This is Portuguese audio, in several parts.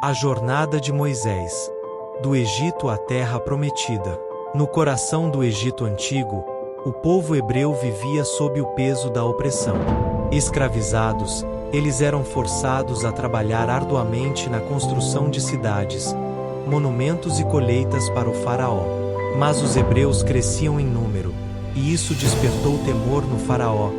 A jornada de Moisés. Do Egito à Terra Prometida. No coração do Egito antigo, o povo hebreu vivia sob o peso da opressão. Escravizados, eles eram forçados a trabalhar arduamente na construção de cidades, monumentos e colheitas para o faraó. Mas os hebreus cresciam em número, e isso despertou temor no faraó,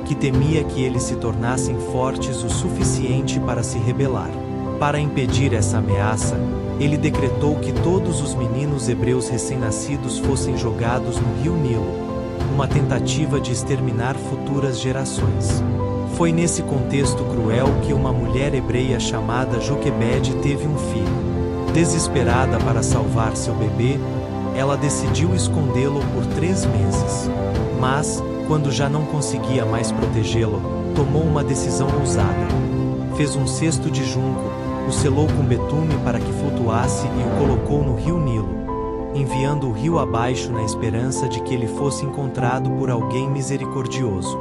que temia que eles se tornassem fortes o suficiente para se rebelar. Para impedir essa ameaça, ele decretou que todos os meninos hebreus recém-nascidos fossem jogados no rio Nilo, uma tentativa de exterminar futuras gerações. Foi nesse contexto cruel que uma mulher hebreia chamada Joquebede teve um filho. Desesperada para salvar seu bebê, ela decidiu escondê-lo por 3 meses. Mas, quando já não conseguia mais protegê-lo, tomou uma decisão ousada. Fez um cesto de junco, o selou com betume para que flutuasse e o colocou no rio Nilo, enviando o rio abaixo na esperança de que ele fosse encontrado por alguém misericordioso.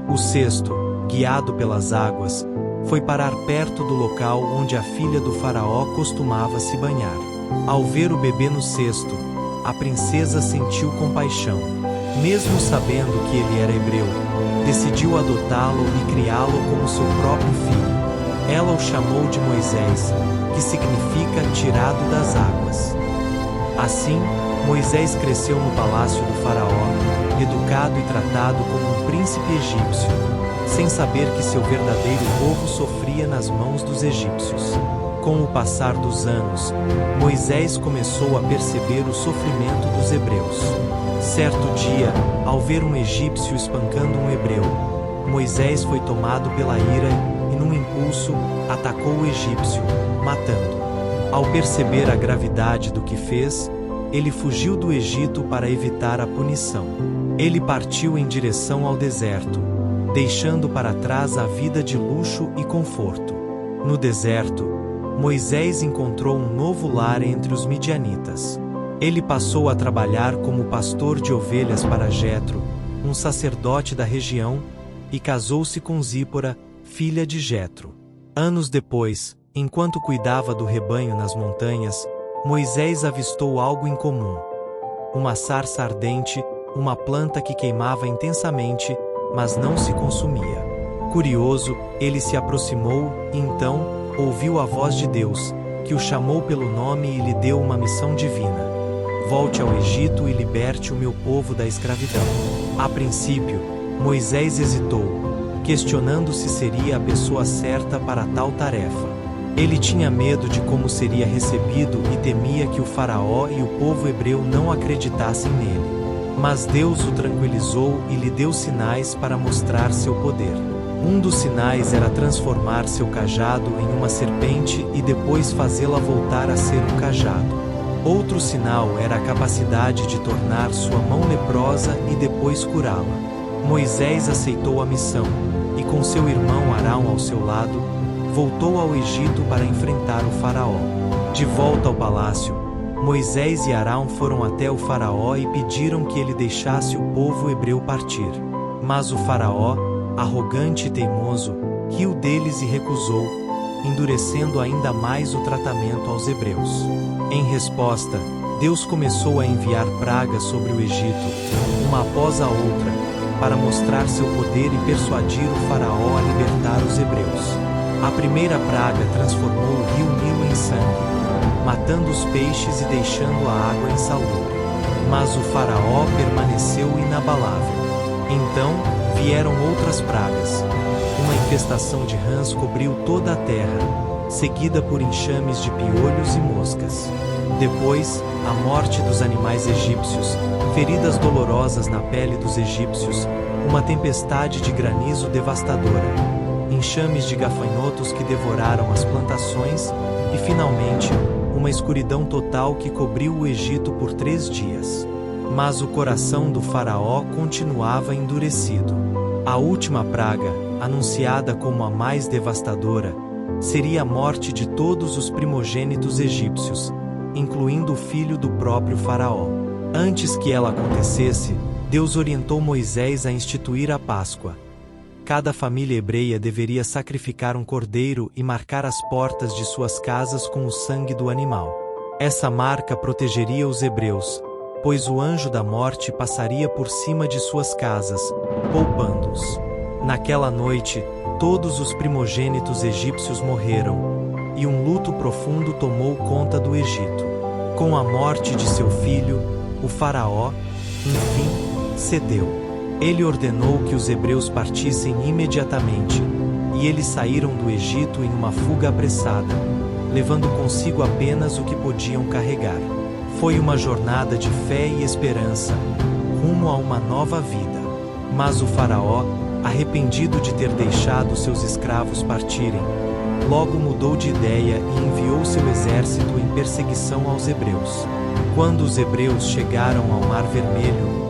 O cesto, guiado pelas águas, foi parar perto do local onde a filha do faraó costumava se banhar. Ao ver o bebê no cesto, a princesa sentiu compaixão. Mesmo sabendo que ele era hebreu, decidiu adotá-lo e criá-lo como seu próprio filho. Ela o chamou de Moisés, que significa tirado das águas. Assim, Moisés cresceu no palácio do faraó, educado e tratado como um príncipe egípcio, sem saber que seu verdadeiro povo sofria nas mãos dos egípcios. Com o passar dos anos, Moisés começou a perceber o sofrimento dos hebreus. Certo dia, ao ver um egípcio espancando um hebreu, Moisés foi tomado pela ira e, num impulso, atacou o egípcio, matando. Ao perceber a gravidade do que fez, ele fugiu do Egito para evitar a punição. Ele partiu em direção ao deserto, deixando para trás a vida de luxo e conforto. No deserto, Moisés encontrou um novo lar entre os midianitas. Ele passou a trabalhar como pastor de ovelhas para Jetro, um sacerdote da região, e casou-se com Zípora, filha de Jetro. Anos depois, enquanto cuidava do rebanho nas montanhas, Moisés avistou algo incomum. Uma sarça ardente, uma planta que queimava intensamente, mas não se consumia. Curioso, ele se aproximou e então ouviu a voz de Deus, que o chamou pelo nome e lhe deu uma missão divina. Volte ao Egito e liberte o meu povo da escravidão. A princípio, Moisés hesitou, questionando se seria a pessoa certa para tal tarefa. Ele tinha medo de como seria recebido e temia que o faraó e o povo hebreu não acreditassem nele. Mas Deus o tranquilizou e lhe deu sinais para mostrar seu poder. Um dos sinais era transformar seu cajado em uma serpente e depois fazê-la voltar a ser um cajado. Outro sinal era a capacidade de tornar sua mão leprosa e depois curá-la. Moisés aceitou a missão, e com seu irmão Arão ao seu lado, voltou ao Egito para enfrentar o faraó. De volta ao palácio, Moisés e Arão foram até o faraó e pediram que ele deixasse o povo hebreu partir. Mas o faraó, arrogante e teimoso, riu deles e recusou, endurecendo ainda mais o tratamento aos hebreus. Em resposta, Deus começou a enviar pragas sobre o Egito, uma após a outra, para mostrar seu poder e persuadir o faraó a libertar os hebreus. A primeira praga transformou o rio Nilo em sangue, matando os peixes e deixando a água insalubre. Mas o faraó permaneceu inabalável. Então, vieram outras pragas. Uma infestação de rãs cobriu toda a terra, seguida por enxames de piolhos e moscas. Depois, a morte dos animais egípcios, feridas dolorosas na pele dos egípcios, uma tempestade de granizo devastadora, enxames de gafanhotos que devoraram as plantações e, finalmente, uma escuridão total que cobriu o Egito por 3 dias. Mas o coração do faraó continuava endurecido. A última praga, anunciada como a mais devastadora, seria a morte de todos os primogênitos egípcios, incluindo o filho do próprio faraó. Antes que ela acontecesse, Deus orientou Moisés a instituir a Páscoa. Cada família hebreia deveria sacrificar um cordeiro e marcar as portas de suas casas com o sangue do animal. Essa marca protegeria os hebreus, pois o anjo da morte passaria por cima de suas casas, poupando-os. Naquela noite, todos os primogênitos egípcios morreram, e um luto profundo tomou conta do Egito. Com a morte de seu filho, o faraó, enfim, cedeu. Ele ordenou que os hebreus partissem imediatamente, e eles saíram do Egito em uma fuga apressada, levando consigo apenas o que podiam carregar. Foi uma jornada de fé e esperança, rumo a uma nova vida. Mas o faraó, arrependido de ter deixado seus escravos partirem, logo mudou de ideia e enviou seu exército em perseguição aos hebreus. Quando os hebreus chegaram ao Mar Vermelho,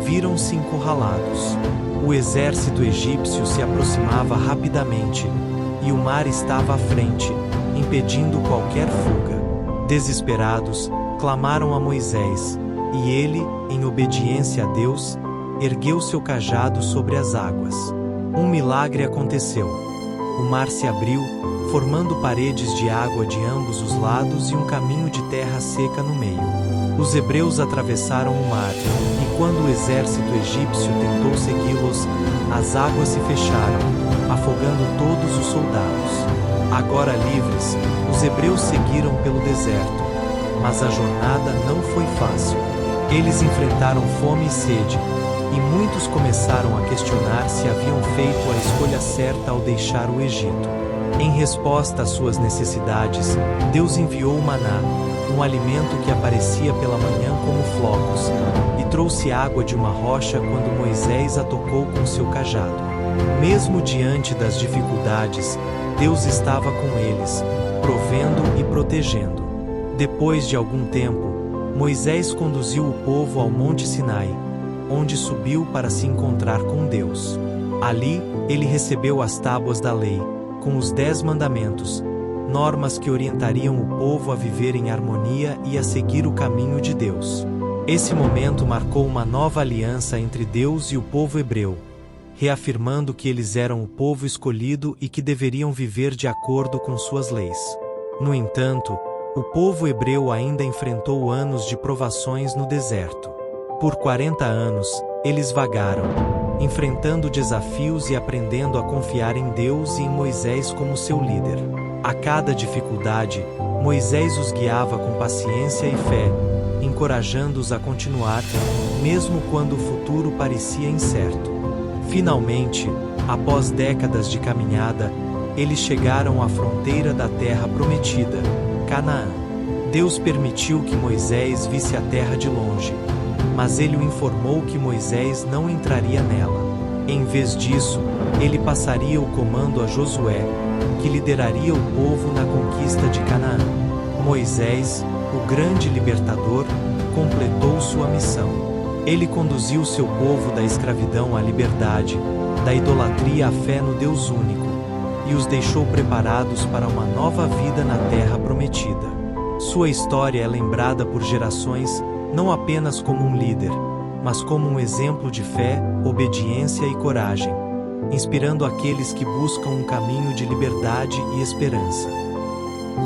viram-se encurralados. O exército egípcio se aproximava rapidamente, e o mar estava à frente, impedindo qualquer fuga. Desesperados, clamaram a Moisés, e ele, em obediência a Deus, ergueu seu cajado sobre as águas. Um milagre aconteceu. O mar se abriu, formando paredes de água de ambos os lados e um caminho de terra seca no meio. Os hebreus atravessaram o mar, e quando o exército egípcio tentou segui-los, as águas se fecharam, afogando todos os soldados. Agora livres, os hebreus seguiram pelo deserto, mas a jornada não foi fácil. Eles enfrentaram fome e sede, e muitos começaram a questionar se haviam feito a escolha certa ao deixar o Egito. Em resposta às suas necessidades, Deus enviou o maná, um alimento que aparecia pela manhã como flocos, e trouxe água de uma rocha quando Moisés a tocou com seu cajado. Mesmo diante das dificuldades, Deus estava com eles, provendo e protegendo. Depois de algum tempo, Moisés conduziu o povo ao Monte Sinai, onde subiu para se encontrar com Deus. Ali, ele recebeu as tábuas da lei, com os 10 mandamentos, normas que orientariam o povo a viver em harmonia e a seguir o caminho de Deus. Esse momento marcou uma nova aliança entre Deus e o povo hebreu, reafirmando que eles eram o povo escolhido e que deveriam viver de acordo com suas leis. No entanto, o povo hebreu ainda enfrentou anos de provações no deserto. Por 40 anos, eles vagaram, enfrentando desafios e aprendendo a confiar em Deus e em Moisés como seu líder. A cada dificuldade, Moisés os guiava com paciência e fé, encorajando-os a continuar, mesmo quando o futuro parecia incerto. Finalmente, após décadas de caminhada, eles chegaram à fronteira da terra prometida, Canaã. Deus permitiu que Moisés visse a terra de longe, mas ele o informou que Moisés não entraria nela. Em vez disso, ele passaria o comando a Josué, que lideraria o povo na conquista de Canaã. Moisés, o grande libertador, completou sua missão. Ele conduziu seu povo da escravidão à liberdade, da idolatria à fé no Deus único, e os deixou preparados para uma nova vida na terra prometida. Sua história é lembrada por gerações não apenas como um líder, mas como um exemplo de fé, obediência e coragem, inspirando aqueles que buscam um caminho de liberdade e esperança.